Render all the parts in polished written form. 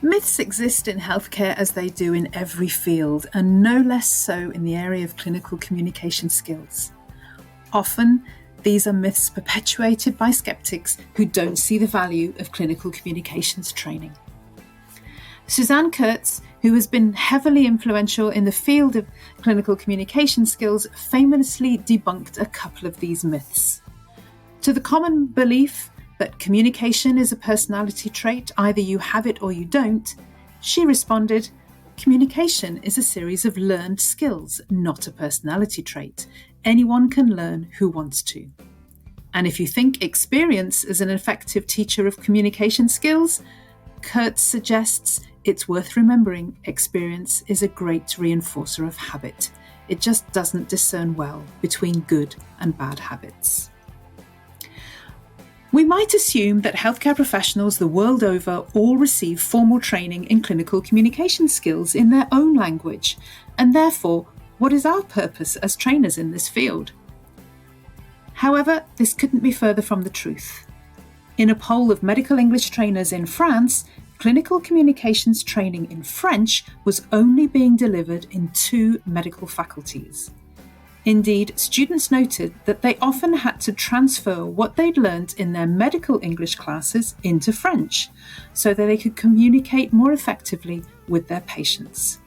Myths exist in healthcare as they do in every field, and no less so in the area of clinical communication skills. Often, these are myths perpetuated by skeptics who don't see the value of clinical communications training. Suzanne Kurtz, who has been heavily influential in the field of clinical communication skills, famously debunked a couple of these myths. To the common belief that communication is a personality trait, either you have it or you don't, she responded, "Communication is a series of learned skills, not a personality trait. Anyone can learn who wants to." And if you think experience is an effective teacher of communication skills, Kurtz suggests it's worth remembering experience is a great reinforcer of habit. It just doesn't discern well between good and bad habits. We might assume that healthcare professionals the world over all receive formal training in clinical communication skills in their own language, and therefore, what is our purpose as trainers in this field? However, this couldn't be further from the truth. In a poll of medical English trainers in France, clinical communications training in French was only being delivered in 2 medical faculties. Indeed, students noted that they often had to transfer what they'd learnt in their medical English classes into French, so that they could communicate more effectively with their patients.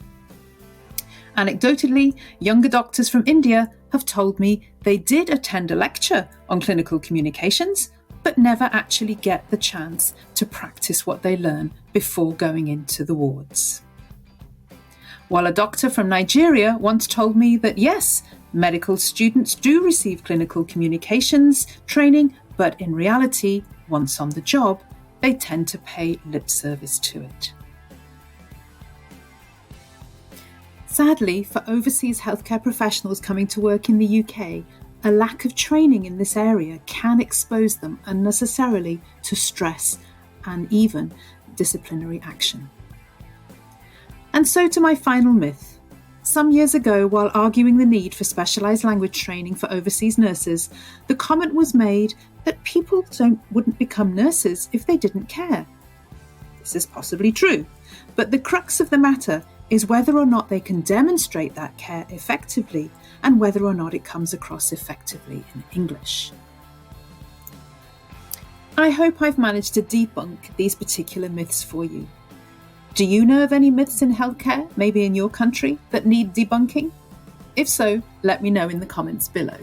Anecdotally, younger doctors from India have told me they did attend a lecture on clinical communications, but never actually get the chance to practice what they learn before going into the wards. While a doctor from Nigeria once told me that yes, medical students do receive clinical communications training, but in reality, once on the job, they tend to pay lip service to it. Sadly, for overseas healthcare professionals coming to work in the UK, a lack of training in this area can expose them unnecessarily to stress and even disciplinary action. And so to my final myth. Some years ago, while arguing the need for specialised language training for overseas nurses, the comment was made that people wouldn't become nurses if they didn't care. This is possibly true, but the crux of the matter is whether or not they can demonstrate that care effectively and whether or not it comes across effectively in English. I hope I've managed to debunk these particular myths for you. Do you know of any myths in healthcare, maybe in your country, that need debunking? If so, let me know in the comments below.